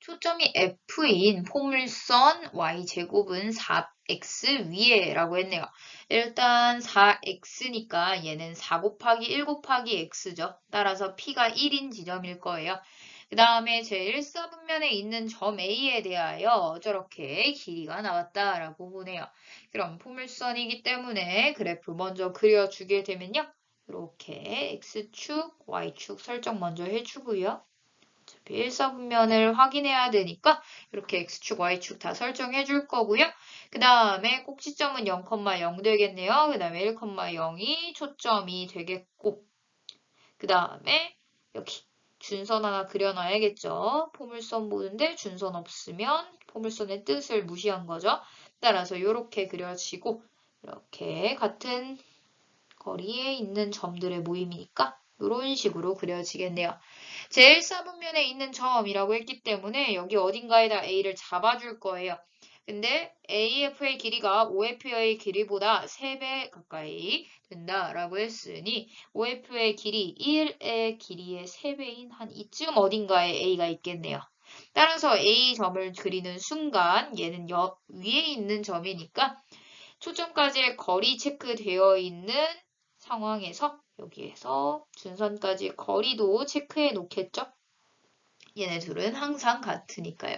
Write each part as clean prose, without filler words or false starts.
초점이 F인 포물선 y제곱은 4x 위에 라고 했네요. 일단 4x니까 얘는 4 곱하기 1 곱하기 x죠. 따라서 p가 1인 지점일 거예요. 그 다음에 제1사분면에 있는 점 A에 대하여 저렇게 길이가 나왔다라고 보네요. 그럼 포물선이기 때문에 그래프 먼저 그려주게 되면요. 이렇게 x축, y축 설정 먼저 해주고요. 어차피 1사분면을 확인해야 되니까 이렇게 x축, y축 다 설정해 줄 거고요. 그 다음에 꼭지점은 0,0 되겠네요. 그 다음에 1,0이 초점이 되겠고 그 다음에 여기 준선 하나 그려놔야겠죠. 포물선 보는데 준선 없으면 포물선의 뜻을 무시한 거죠. 따라서 이렇게 그려지고 이렇게 같은 거리에 있는 점들의 모임이니까 이런 식으로 그려지겠네요. 제1사분면에 있는 점이라고 했기 때문에 여기 어딘가에다 A를 잡아줄 거예요. 근데 AF의 길이가 OF의 길이보다 3배 가까이 된다라고 했으니 OF의 길이 1의 길이의 3배인 한 이쯤 어딘가에 A가 있겠네요. 따라서 A점을 그리는 순간 얘는 위에 있는 점이니까 초점까지의 거리 체크되어 있는 상황에서 여기에서 준선까지 거리도 체크해 놓겠죠? 얘네 둘은 항상 같으니까요.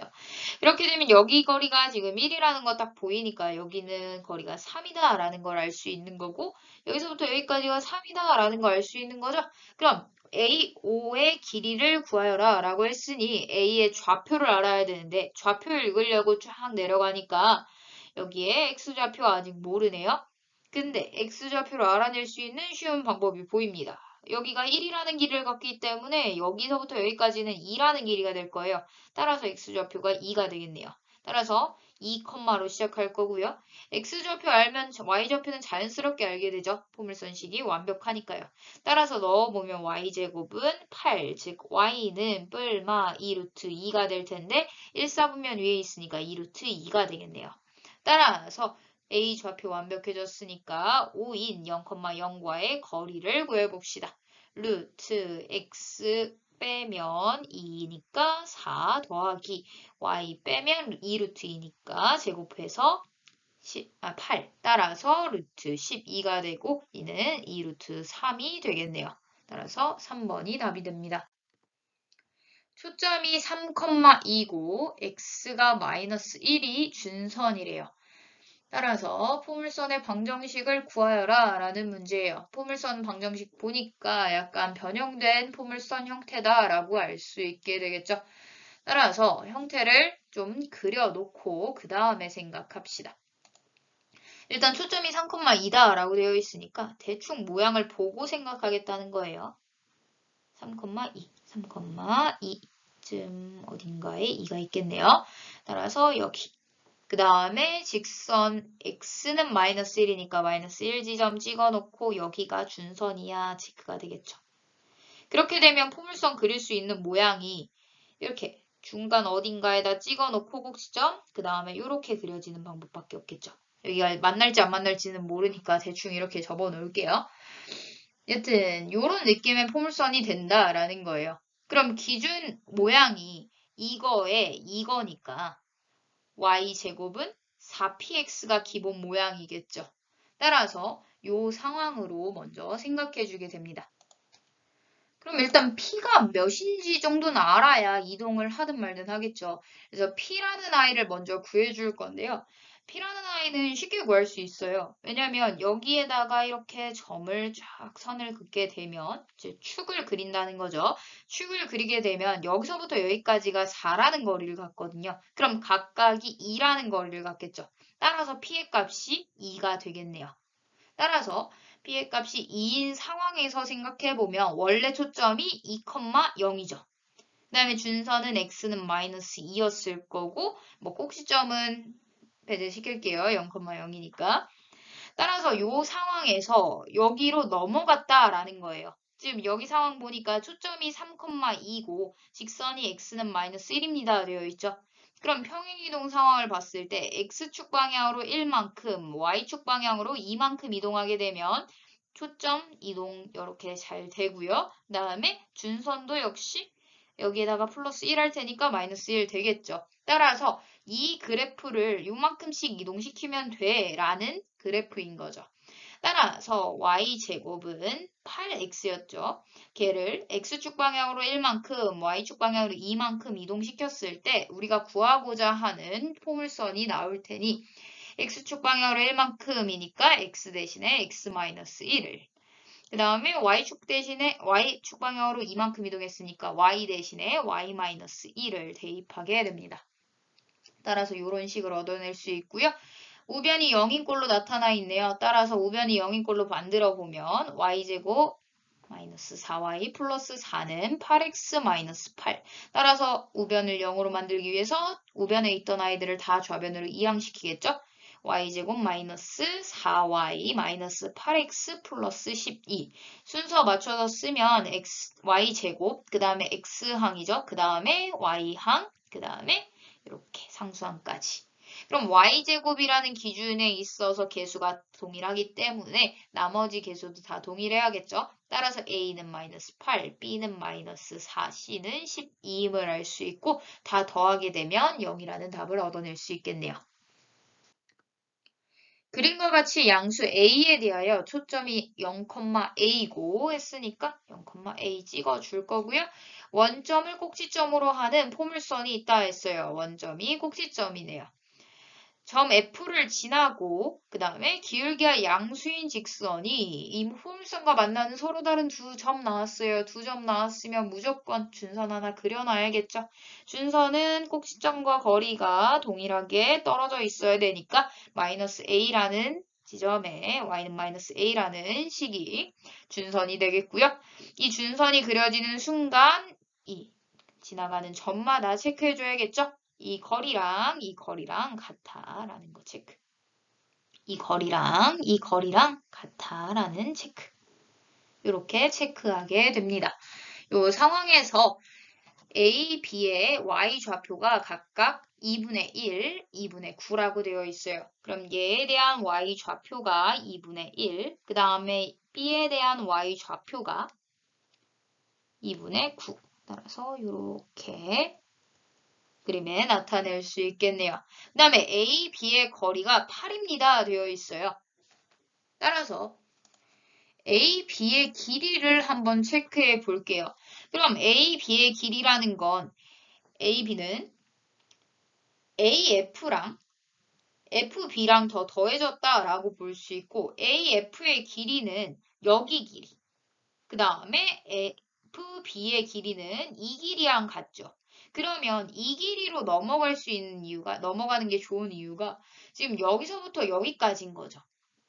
이렇게 되면 여기 거리가 지금 1이라는 거 딱 보이니까 여기는 거리가 3이다 라는 걸 알 수 있는 거고 여기서부터 여기까지가 3이다 라는 걸 알 수 있는 거죠. 그럼 AO의 길이를 구하여라 라고 했으니 A의 좌표를 알아야 되는데 좌표를 읽으려고 쫙 내려가니까 여기에 X좌표 아직 모르네요. 근데 X좌표를 알아낼 수 있는 쉬운 방법이 보입니다. 여기가 1이라는 길이를 걷기 때문에 여기서부터 여기까지는 2라는 길이가 될 거예요. 따라서 X좌표가 2가 되겠네요. 따라서 2, 로 시작할 거고요. X좌표 알면 Y좌표는 자연스럽게 알게 되죠. 포물선식이 완벽하니까요. 따라서 넣어보면 Y제곱은 8, 즉 Y는 뿔마 2루트 2가 될 텐데 1사분면 위에 있으니까 2루트 2가 되겠네요. 따라서 A 좌표 완벽해졌으니까 5인 0,0과의 거리를 구해봅시다. 루트 x 빼면 2니까 4 더하기 y 빼면 2루트 2니까 제곱해서 8 따라서 루트 12가 되고 이는 2루트 3이 되겠네요. 따라서 3번이 답이 됩니다. 초점이 3,2고 x가 마이너스 1이 준선이래요. 따라서 포물선의 방정식을 구하여라 라는 문제예요. 포물선 방정식 보니까 약간 변형된 포물선 형태다 라고 알 수 있게 되겠죠. 따라서 형태를 좀 그려놓고 그 다음에 생각합시다. 일단 초점이 3,2다 라고 되어 있으니까 대충 모양을 보고 생각하겠다는 거예요. 3,2, 3,2쯤 어딘가에 2가 있겠네요. 따라서 여기 그 다음에 직선 x는 마이너스 1이니까 마이너스 1지점 찍어놓고 여기가 준선이야 체크가 되겠죠. 그렇게 되면 포물선 그릴 수 있는 모양이 이렇게 중간 어딘가에다 찍어놓고 꼭지점 그 다음에 이렇게 그려지는 방법밖에 없겠죠. 여기가 만날지 안 만날지는 모르니까 대충 이렇게 접어 놓을게요. 여튼 이런 느낌의 포물선이 된다라는 거예요. 그럼 기준 모양이 이거니까 y제곱은 4px가 기본 모양이겠죠. 따라서 이 상황으로 먼저 생각해 주게 됩니다. 그럼 일단 p가 몇인지 정도는 알아야 이동을 하든 말든 하겠죠. 그래서 p라는 아이를 먼저 구해줄 건데요. p라는 아이는 쉽게 구할 수 있어요. 왜냐하면 여기에다가 이렇게 점을 쫙 선을 긋게 되면 이제 축을 그린다는 거죠. 축을 그리게 되면 여기서부터 여기까지가 4라는 거리를 갖거든요. 그럼 각각이 2라는 거리를 갖겠죠. 따라서 p의 값이 2가 되겠네요. 따라서 P의 값이 2인 상황에서 생각해보면 원래 초점이 2,0이죠. 그 다음에 준선은 x는 마이너스 2였을 거고 뭐 꼭지점은 배제시킬게요. 0,0이니까. 따라서 이 상황에서 여기로 넘어갔다라는 거예요. 지금 여기 상황 보니까 초점이 3,2고 직선이 x는 마이너스 1입니다. 되어 있죠. 그럼 평행이동 상황을 봤을 때 x축 방향으로 1만큼, y축 방향으로 2만큼 이동하게 되면 초점 이동 이렇게 잘 되고요. 그 다음에 준선도 역시 여기에다가 플러스 1 할 테니까 마이너스 1 되겠죠. 따라서 이 그래프를 요만큼씩 이동시키면 돼 라는 그래프인 거죠. 따라서 y제곱은 8x였죠. 걔를 x축 방향으로 1만큼, y축 방향으로 2만큼 이동시켰을 때 우리가 구하고자 하는 포물선이 나올 테니 x축 방향으로 1만큼이니까 x 대신에 x-1을 그 다음에 y축 방향으로 이만큼 이동했으니까 y 대신에 y-1을 대입하게 됩니다. 따라서 이런 식으로 얻어낼 수 있고요. 우변이 0인 꼴로 나타나 있네요. 따라서 우변이 0인 꼴로 만들어 보면 y제곱 마이너스 4y 플러스 4는 8x 마이너스 8. 따라서 우변을 0으로 만들기 위해서 우변에 있던 아이들을 다 좌변으로 이항시키겠죠? y제곱 마이너스 4y 마이너스 8x 플러스 12. 순서 맞춰서 쓰면 y제곱, 그 다음에 x항이죠. 그 다음에 y항, 그 다음에 이렇게 상수항까지. 그럼 y제곱이라는 기준에 있어서 개수가 동일하기 때문에 나머지 개수도 다 동일해야겠죠. 따라서 a는 마이너스 8, b는 마이너스 4, c는 12임을 알 수 있고 다 더하게 되면 0이라는 답을 얻어낼 수 있겠네요. 그림과 같이 양수 a에 대하여 초점이 0,a고 했으니까 0,a 찍어줄 거고요. 원점을 꼭지점으로 하는 포물선이 있다 했어요. 원점이 꼭지점이네요. 점 F를 지나고 그 다음에 기울기와 양수인 직선이 이 포물선과 만나는 서로 다른 두 점 나왔어요. 두 점 나왔으면 무조건 준선 하나 그려놔야겠죠. 준선은 꼭지점과 거리가 동일하게 떨어져 있어야 되니까 마이너스 A라는 지점에 y는 마이너스 A라는 식이 준선이 되겠고요. 이 준선이 그려지는 순간 이 지나가는 점마다 체크해줘야겠죠. 이 거리랑 같아라는 거 체크. 이 거리랑 같아라는 체크. 이렇게 체크하게 됩니다. 이 상황에서 A, B의 Y 좌표가 각각 2분의 1, 2분의 9라고 되어 있어요. 그럼 얘에 대한 Y 좌표가 2분의 1, 그 다음에 B에 대한 Y 좌표가 2분의 9. 따라서 이렇게 그림에 나타낼 수 있겠네요. 그 다음에 A, B의 거리가 8입니다. 되어 있어요. 따라서 A, B의 길이를 한번 체크해 볼게요. 그럼 A, B의 길이라는 건 A, B는 AF랑 FB랑 더 더해졌다라고 볼 수 있고 AF의 길이는 여기 길이 그 다음에 FB의 길이는 이 길이랑 같죠. 그러면 이 길이로 넘어가는 게 좋은 이유가 지금 여기서부터 여기까지인 거죠.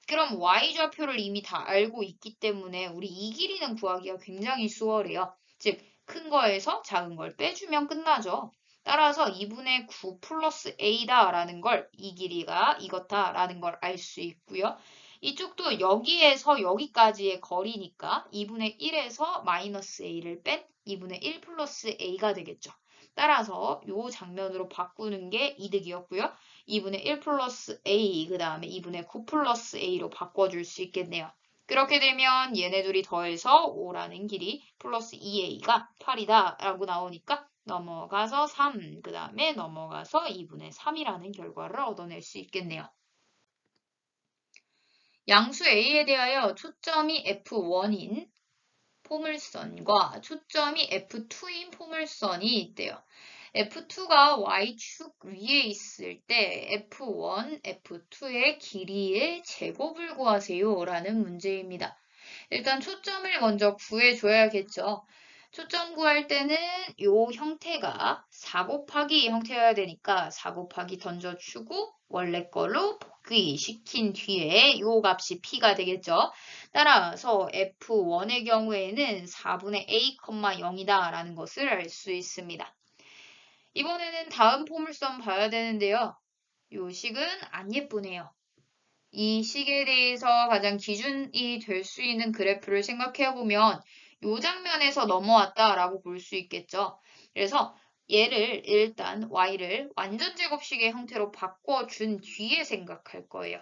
그럼 y좌표를 이미 다 알고 있기 때문에 우리 이 길이는 구하기가 굉장히 수월해요. 즉, 큰 거에서 작은 걸 빼주면 끝나죠. 따라서 2분의 9 플러스 a다라는 걸 이 길이가 이거다라는 걸 알 수 있고요. 이쪽도 여기에서 여기까지의 거리니까 2분의 1에서 마이너스 a를 뺀 2분의 1 플러스 a가 되겠죠. 따라서 이 장면으로 바꾸는 게 이득이었고요. 2분의 1 플러스 a, 그 다음에 2분의 9 플러스 a로 바꿔줄 수 있겠네요. 그렇게 되면 얘네 둘이 더해서 5라는 길이 플러스 2a가 8이다 라고 나오니까 넘어가서 3, 그 다음에 넘어가서 2분의 3이라는 결과를 얻어낼 수 있겠네요. 양수 a에 대하여 초점이 f1인 포물선과 초점이 f2인 포물선이 있대요. F2가 Y축 위에 있을 때 F1, F2의 길이의 제곱을 구하세요 라는 문제입니다. 일단 초점을 먼저 구해줘야겠죠. 초점 구할 때는 이 형태가 4 곱하기 형태여야 되니까 4 곱하기 던져주고 원래 걸로 복귀시킨 뒤에 이 값이 P가 되겠죠. 따라서 F1의 경우에는 4분의 A, 0이다 라는 것을 알 수 있습니다. 이번에는 다음 포물선 봐야 되는데요. 이 식은 안 예쁘네요. 이 식에 대해서 가장 기준이 될 수 있는 그래프를 생각해보면 이 장면에서 넘어왔다라고 볼 수 있겠죠. 그래서 얘를 일단 y를 완전 제곱식의 형태로 바꿔준 뒤에 생각할 거예요.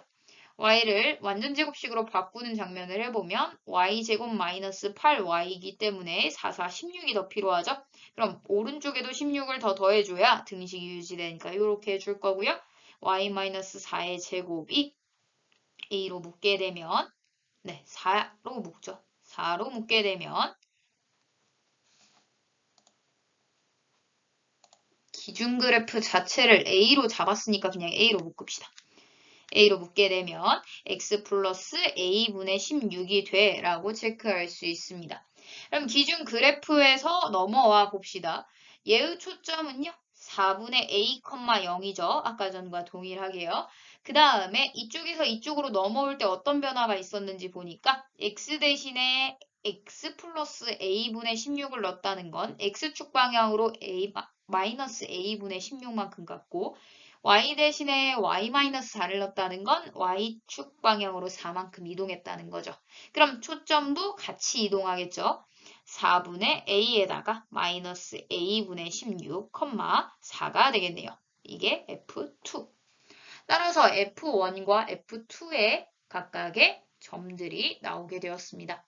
y를 완전제곱식으로 바꾸는 장면을 해보면 y제곱 마이너스 8y이기 때문에 4, 4, 16이 더 필요하죠. 그럼 오른쪽에도 16을 더 더해줘야 등식이 유지되니까 이렇게 해줄 거고요. y-4의 제곱이 a로 묶게 되면 4로 묶죠. 4로 묶게 되면 기준 그래프 자체를 a로 잡았으니까 그냥 a로 묶읍시다. a로 묶게 되면 x 플러스 a분의 16이 돼 라고 체크할 수 있습니다. 그럼 기준 그래프에서 넘어와 봅시다. 얘의 초점은요. 4분의 a, 0이죠. 아까 전과 동일하게요. 그 다음에 이쪽에서 이쪽으로 넘어올 때 어떤 변화가 있었는지 보니까 x 대신에 x 플러스 a분의 16을 넣었다는 건 x축 방향으로 마이너스 a분의 16만큼 같고 y 대신에 y-4를 넣었다는 건 y축 방향으로 4만큼 이동했다는 거죠. 그럼 초점도 같이 이동하겠죠. 4분의 a에다가 마이너스 a분의 16, 4가 되겠네요. 이게 F2. 따라서 F1과 F2의 각각의 점들이 나오게 되었습니다.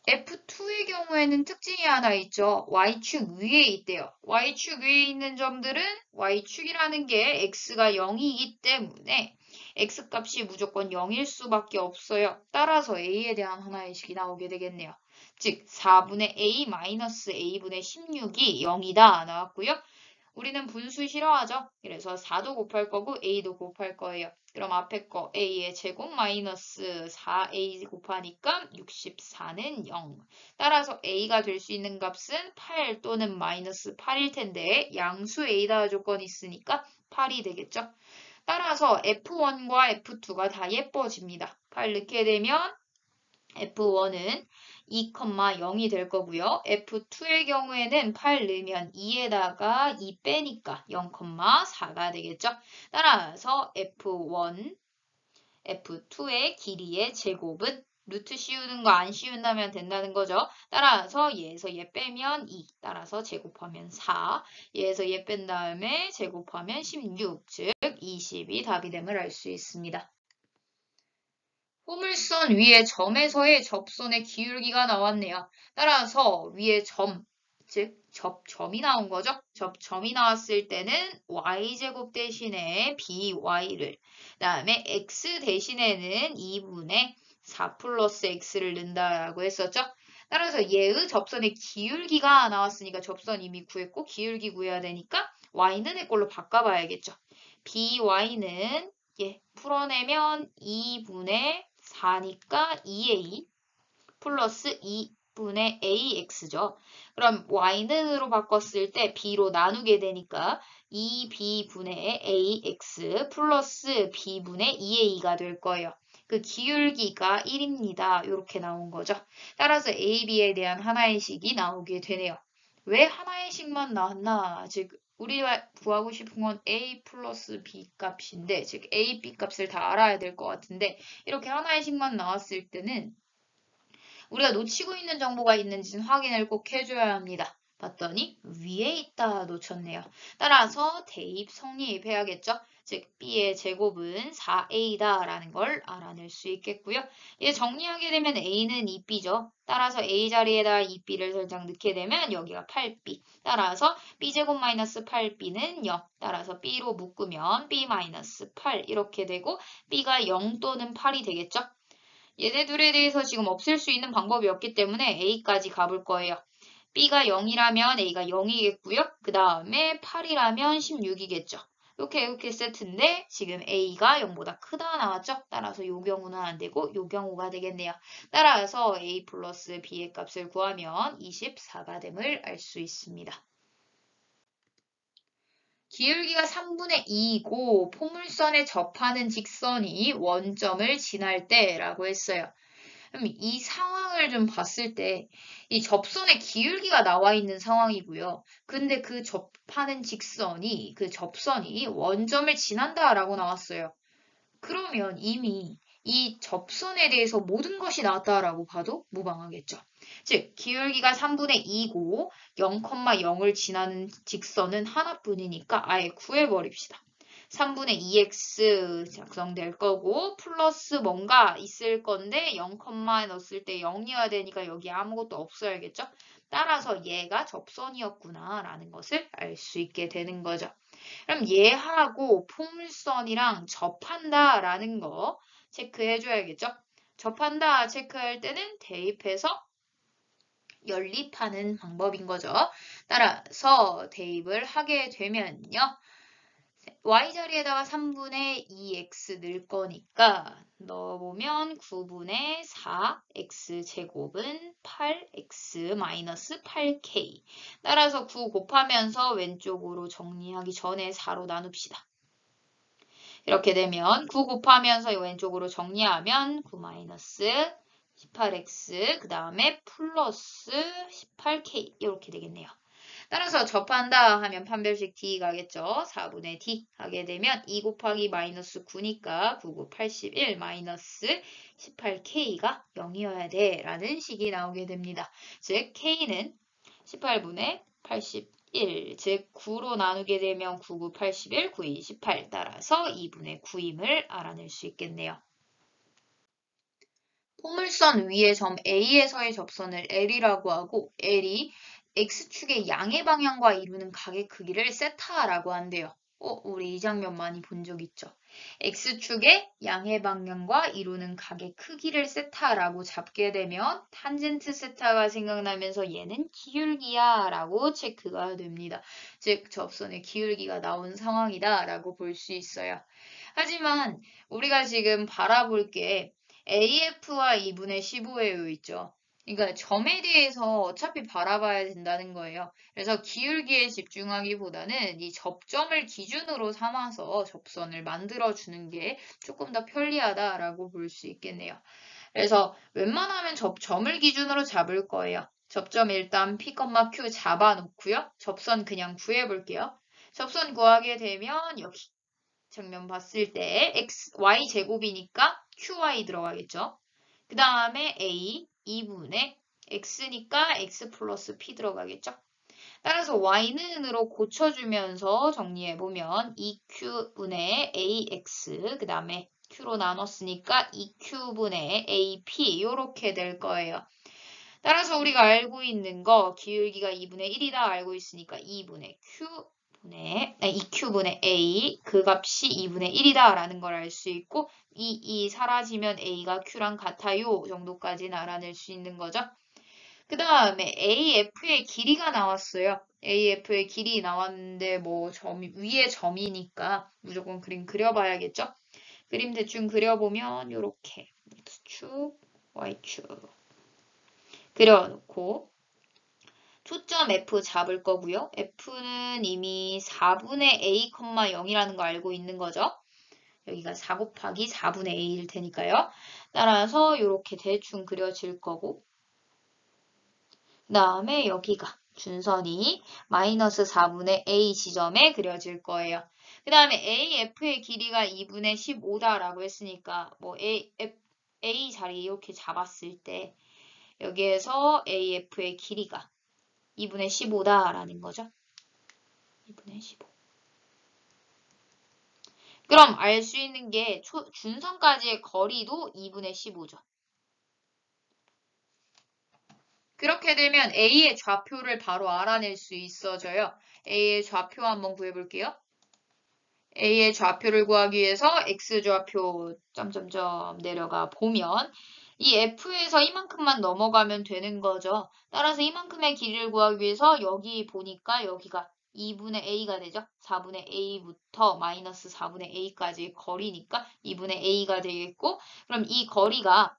F2의 경우에는 특징이 하나 있죠. Y축 위에 있대요. Y축 위에 있는 점들은 Y축이라는 게 X가 0이기 때문에 X값이 무조건 0일 수밖에 없어요. 따라서 A에 대한 하나의 식이 나오게 되겠네요. 즉 4분의 A 마이너스 A분의 16이 0이다 나왔고요. 우리는 분수 싫어하죠. 그래서 4도 곱할 거고 A도 곱할 거예요. 그럼 앞에 거 A의 제곱 마이너스 4A 곱하니까 64는 0. 따라서 A가 될 수 있는 값은 8 또는 마이너스 8일 텐데 양수 A다 조건이 있으니까 8이 되겠죠. 따라서 F1과 F2가 다 예뻐집니다. 8 넣게 되면 F1은 2,0이 될 거고요. F2의 경우에는 8 넣으면 2에다가 2 빼니까 0,4가 되겠죠. 따라서 F1, F2의 길이의 제곱은 루트 씌우는 거 안 씌운다면 된다는 거죠. 따라서 얘에서 얘 빼면 2, 따라서 제곱하면 4, 얘에서 얘 뺀 다음에 제곱하면 16, 즉 20이 답이 됨을 알 수 있습니다. 포물선 위에 점에서의 접선의 기울기가 나왔네요. 따라서 위에 점, 즉 접점이 나온 거죠. 접점이 나왔을 때는 y제곱 대신에 by를, 그 다음에 x 대신에는 2분의 4 플러스 x를 넣는다라고 했었죠. 따라서 얘의 접선의 기울기가 나왔으니까 접선 이미 구했고 기울기 구해야 되니까 y는 의 걸로 바꿔봐야겠죠. by는 풀어내면 2분의 4니까 2a 플러스 2분의 ax죠. 그럼 y는으로 바꿨을 때 b로 나누게 되니까 2b분의 ax 플러스 b분의 2a가 될 거예요. 그 기울기가 1입니다. 이렇게 나온 거죠. 따라서 a, b에 대한 하나의 식이 나오게 되네요. 왜 하나의 식만 나왔나? 즉 우리가 구하고 싶은 건 a 플러스 b 값인데, 즉 a, b 값을 다 알아야 될 것 같은데 이렇게 하나의 식만 나왔을 때는 우리가 놓치고 있는 정보가 있는지는 확인을 꼭 해줘야 합니다. 봤더니 위에 있다 놓쳤네요. 따라서 대입 성립해야겠죠. 즉 b의 제곱은 4a다 라는 걸 알아낼 수 있겠고요. 얘 정리하게 되면 a는 2b죠. 따라서 a 자리에다 2b를 살짝 넣게 되면 여기가 8b. 따라서 b제곱 마이너스 8b는 0. 따라서 b로 묶으면 b 마이너스 8 이렇게 되고 b가 0 또는 8이 되겠죠. 얘네들에 대해서 지금 없앨 수 있는 방법이 없기 때문에 a까지 가볼 거예요. b가 0이라면 a가 0이겠고요. 그 다음에 8이라면 16이겠죠. 이렇게 세트인데 지금 a가 0보다 크다 나왔죠? 따라서 이 경우는 안 되고 이 경우가 되겠네요. 따라서 a 플러스 b의 값을 구하면 24가 됨을 알 수 있습니다. 기울기가 3분의 2이고 포물선에 접하는 직선이 원점을 지날 때라고 했어요. 그럼 이 상황을 좀 봤을 때 이 접선의 기울기가 나와 있는 상황이고요. 근데 그 접하는 직선이 그 접선이 원점을 지난다라고 나왔어요. 그러면 이미 이 접선에 대해서 모든 것이 나왔다라고 봐도 무방하겠죠. 즉 기울기가 3분의 2고 0,0을 지나는 직선은 하나뿐이니까 아예 구해버립시다. 3분의 2x 작성될 거고 플러스 뭔가 있을 건데 0, 넣었을 때 0이어야 되니까 여기 아무것도 없어야겠죠? 따라서 얘가 접선이었구나 라는 것을 알 수 있게 되는 거죠. 그럼 얘하고 포물선이랑 접한다 라는 거 체크해 줘야겠죠? 접한다 체크할 때는 대입해서 연립하는 방법인 거죠. 따라서 대입을 하게 되면요. y자리에다가 3분의 2x 넣을 거니까 넣어보면 9분의 4x제곱은 8x-8k. 따라서 9 곱하면서 왼쪽으로 정리하기 전에 4로 나눕시다. 이렇게 되면 9 곱하면서 왼쪽으로 정리하면 9-18x 그 다음에 플러스 18k 이렇게 되겠네요. 따라서 접한다 하면 판별식 D 가겠죠. 4분의 D 하게 되면 2 곱하기 마이너스 9니까 9, 9, 81 마이너스 18K가 0이어야 돼 라는 식이 나오게 됩니다. 즉 K는 18분의 81, 즉 9로 나누게 되면 9, 9, 81, 9, 2, 18 따라서 2분의 9임을 알아낼 수 있겠네요. 포물선 위의 점 A에서의 접선을 L이라고 하고 L이 X축의 양의 방향과 이루는 각의 크기를 세타라고 한대요. 우리 이 장면 많이 본 적 있죠? X축의 양의 방향과 이루는 각의 크기를 세타라고 잡게 되면 탄젠트 세타가 생각나면서 얘는 기울기야 라고 체크가 됩니다. 즉 접선의 기울기가 나온 상황이다 라고 볼 수 있어요. 하지만 우리가 지금 바라볼 게 AF와 2분의 15예요 있죠. 그러니까 점에 대해서 어차피 바라봐야 된다는 거예요. 그래서 기울기에 집중하기보다는 이 접점을 기준으로 삼아서 접선을 만들어주는 게 조금 더 편리하다라고 볼 수 있겠네요. 그래서 웬만하면 점을 기준으로 잡을 거예요. 접점 일단 P, Q 잡아놓고요. 접선 그냥 구해볼게요. 접선 구하게 되면 여기 장면 봤을 때 y 제곱이니까 qy 들어가겠죠. 그 다음에 a 2분의 x니까 x 플러스 p 들어가겠죠. 따라서 y는으로 고쳐주면서 정리해보면 2q분의 ax 그 다음에 q로 나눴으니까 2q분의 ap 이렇게 될 거예요. 따라서 우리가 알고 있는 거 기울기가 2분의 1이다 알고 있으니까 2분의 q분의 2q분의 a 그 값이 2분의 1이다 라는 걸 알 수 있고 이 사라지면 a가 q랑 같아요 정도까지는 알아낼 수 있는 거죠. 그 다음에 AF의 길이가 나왔어요. AF의 길이 나왔는데 뭐 위에 점이니까 무조건 그림 그려봐야겠죠. 그림 대충 그려보면 이렇게 X축, Y축 그려놓고 초점 F 잡을 거고요. F는 이미 4분의 A, 0이라는 거 알고 있는 거죠. 여기가 4 곱하기 4분의 A일 테니까요. 따라서 이렇게 대충 그려질 거고 그 다음에 여기가 준선이 마이너스 4분의 A 지점에 그려질 거예요. 그 다음에 AF의 길이가 2분의 15다라고 했으니까 뭐 A 자리 이렇게 잡았을 때 여기에서 AF의 길이가 2분의 15다라는 거죠. 2분의 15. 그럼 알 수 있는 게 준선까지의 거리도 2분의 15죠. 그렇게 되면 A의 좌표를 바로 알아낼 수 있어져요. A의 좌표 한번 구해볼게요. A의 좌표를 구하기 위해서 X좌표 점점점 내려가 보면 이 F에서 이만큼만 넘어가면 되는 거죠. 따라서 이만큼의 길이를 구하기 위해서 여기 보니까 여기가 2분의 A가 되죠. 4분의 A부터 마이너스 4분의 A까지의 거리니까 2분의 A가 되겠고 그럼 이 거리가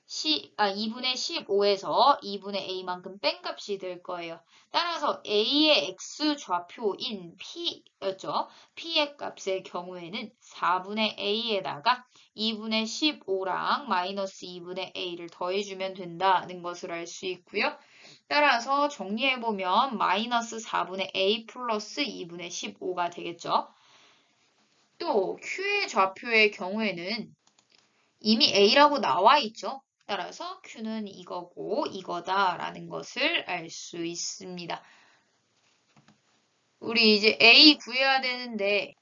2분의 15에서 2분의 A만큼 뺀 값이 될 거예요. 따라서 A의 X좌표인 P였죠. P의 값의 경우에는 4분의 A에다가 2분의 15랑 마이너스 2분의 A를 더해주면 된다는 것을 알 수 있고요. 따라서 정리해보면 마이너스 4분의 A 플러스 2분의 15가 되겠죠. 또 Q의 좌표의 경우에는 이미 A라고 나와 있죠. 따라서 Q는 이거고 이거다라는 것을 알 수 있습니다. 우리 이제 A 구해야 되는데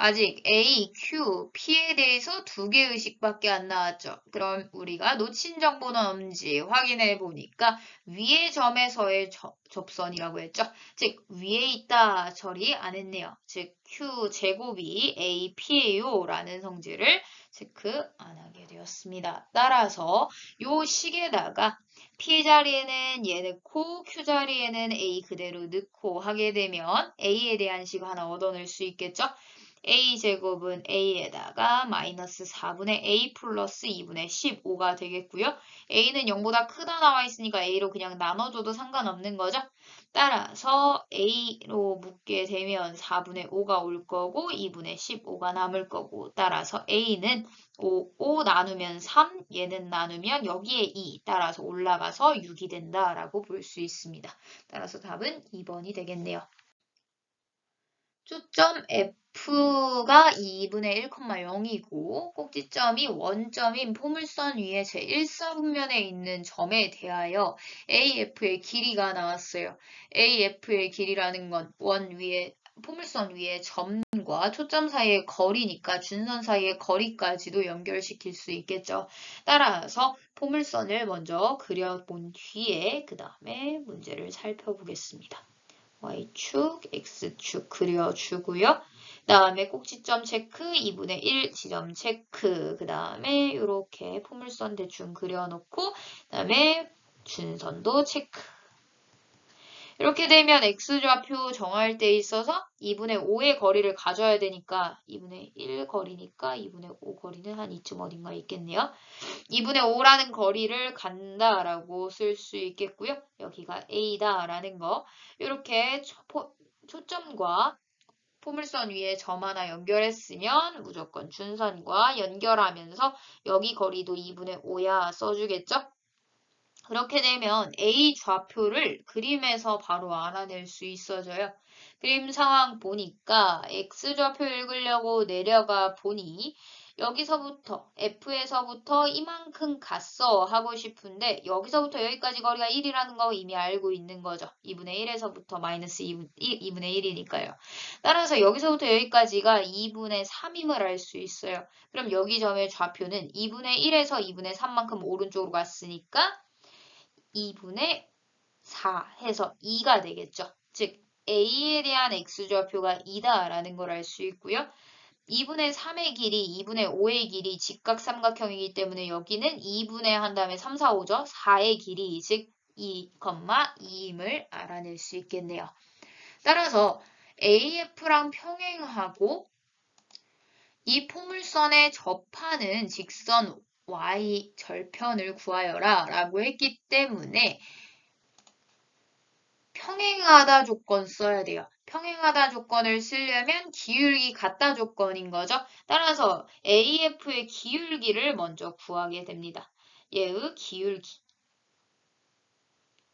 아직 A, Q, P에 대해서 두 개의 식밖에 안 나왔죠. 그럼 우리가 놓친 정보는 없는지 확인해 보니까 위의 점에서의 접선이라고 했죠. 즉 위에 있다 처리 안 했네요. 즉 Q 제곱이 A, P예요 라는 성질을 체크 안 하게 되었습니다. 따라서 요 식에다가 P 자리에는 얘 넣고 Q 자리에는 A 그대로 넣고 하게 되면 A에 대한 식 하나 얻어낼 수 있겠죠. A제곱은 A에다가 마이너스 4분의 A 플러스 2분의 15가 되겠고요. A는 0보다 크다 나와 있으니까 A로 그냥 나눠줘도 상관없는 거죠. 따라서 A로 묶게 되면 4분의 5가 올 거고 2분의 15가 남을 거고 따라서 A는 5 나누면 3, 얘는 나누면 여기에 2, 따라서 올라가서 6이 된다라고 볼 수 있습니다. 따라서 답은 2번이 되겠네요. 초점 F가 2분의 1,0이고 꼭지점이 원점인 포물선 위에 제1사분면에 있는 점에 대하여 AF의 길이가 나왔어요. AF의 길이라는 건 원 위에 포물선 위에 점과 초점 사이의 거리니까 준선 사이의 거리까지도 연결시킬 수 있겠죠. 따라서 포물선을 먼저 그려본 뒤에 그 다음에 문제를 살펴보겠습니다. Y축, X축 그려주고요. 그 다음에 꼭지점 체크, 2분의 1 지점 체크. 그 다음에 이렇게 포물선 대충 그려놓고 그 다음에 준선도 체크. 이렇게 되면 X좌표 정할 때 있어서 2분의 5의 거리를 가져야 되니까 2분의 1 거리니까 2분의 5 거리는 한 이쯤 어딘가 있겠네요. 2분의 5라는 거리를 간다라고 쓸 수 있겠고요. 여기가 A다라는 거. 이렇게 초점과 포물선 위에 점 하나 연결했으면 무조건 준선과 연결하면서 여기 거리도 2분의 5야 써주겠죠? 그렇게 되면 A 좌표를 그림에서 바로 알아낼 수 있어져요. 그림 상황 보니까 X좌표 읽으려고 내려가 보니 여기서부터 F에서부터 이만큼 갔어 하고 싶은데 여기서부터 여기까지 거리가 1이라는 거 이미 알고 있는 거죠. 2분의 1에서부터 마이너스 2분의 1이니까요. 따라서 여기서부터 여기까지가 2분의 3임을 알 수 있어요. 그럼 여기 점의 좌표는 2분의 1에서 2분의 3만큼 오른쪽으로 갔으니까 2분의 4 해서 2가 되겠죠. 즉 A에 대한 X좌표가 2다라는 걸 알 수 있고요. 2분의 3의 길이, 2분의 5의 길이 직각삼각형이기 때문에 여기는 2분의 한 다음에 3, 4, 5죠. 4의 길이 즉 2,2임을 알아낼 수 있겠네요. 따라서 AF랑 평행하고 이 포물선에 접하는 직선 Y 절편을 구하여라 라고 했기 때문에 평행하다 조건 써야 돼요. 평행하다 조건을 쓰려면 기울기 같다 조건인 거죠. 따라서 AF의 기울기를 먼저 구하게 됩니다. 얘의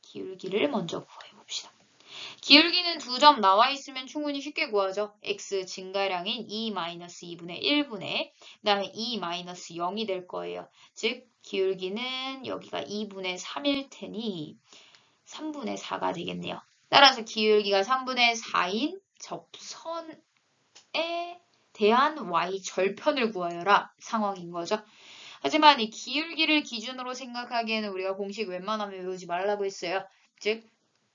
기울기를 먼저 구해봅시다. 기울기는 두 점 나와 있으면 충분히 쉽게 구하죠. x 증가량인 2-2분의 1분의 그다음에 2-0이 될 거예요. 즉 기울기는 여기가 2분의 3일 테니 3분의 4가 되겠네요. 따라서 기울기가 3분의 4인 접선에 대한 y 절편을 구하여라 상황인 거죠. 하지만 이 기울기를 기준으로 생각하기에는 우리가 공식 웬만하면 외우지 말라고 했어요. 즉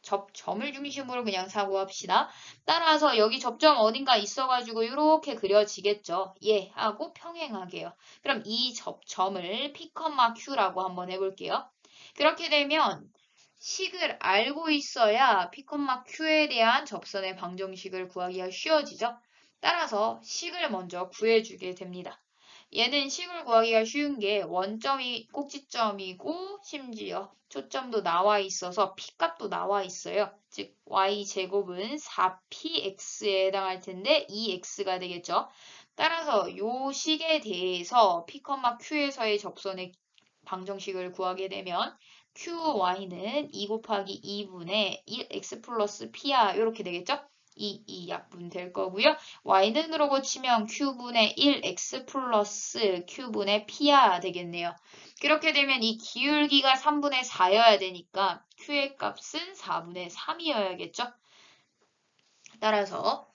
접점을 중심으로 그냥 사고합시다. 따라서 여기 접점 어딘가 있어가지고 이렇게 그려지겠죠. 예 하고 평행하게요. 그럼 이 접점을 P, Q라고 한번 해볼게요. 그렇게 되면 식을 알고 있어야 P, Q에 대한 접선의 방정식을 구하기가 쉬워지죠. 따라서 식을 먼저 구해주게 됩니다. 얘는 식을 구하기가 쉬운 게 원점이 꼭지점이고 심지어 초점도 나와 있어서 P값도 나와 있어요. 즉 Y제곱은 4PX에 해당할 텐데 2X가 되겠죠. 따라서 요 식에 대해서 P, Q에서의 접선의 방정식을 구하게 되면 QY는 2 곱하기 2분의 1X 플러스 P야 이렇게 되겠죠. 이 약분 될 거고요. Y는으로 고치면 Q분의 1X 플러스 Q분의 P야 되겠네요. 그렇게 되면 이 기울기가 3분의 4여야 되니까 Q의 값은 4분의 3이어야겠죠. 따라서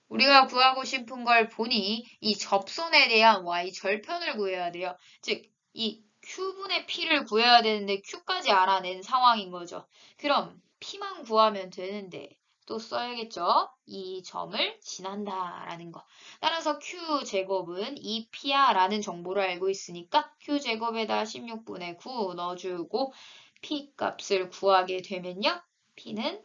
우리가 구하고 싶은 걸 보니 이 접선에 대한 y 절편을 구해야 돼요. 즉, 이 q분의 p를 구해야 되는데 q까지 알아낸 상황인 거죠. 그럼 p만 구하면 되는데 또 써야겠죠? 이 점을 지난다라는 거. 따라서 q제곱은 2p야 라는 정보를 알고 있으니까 q제곱에다 16분의 9 넣어주고 p 값을 구하게 되면요. p는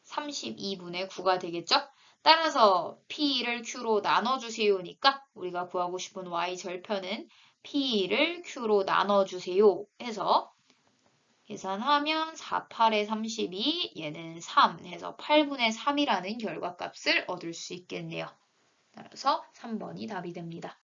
32분의 9가 되겠죠? 따라서 P를 Q로 나눠주세요니까 우리가 구하고 싶은 Y 절편은 P를 Q로 나눠주세요 해서 계산하면 4, 8에 32, 얘는 3 해서 8분의 3이라는 결과값을 얻을 수 있겠네요. 따라서 3번이 답이 됩니다.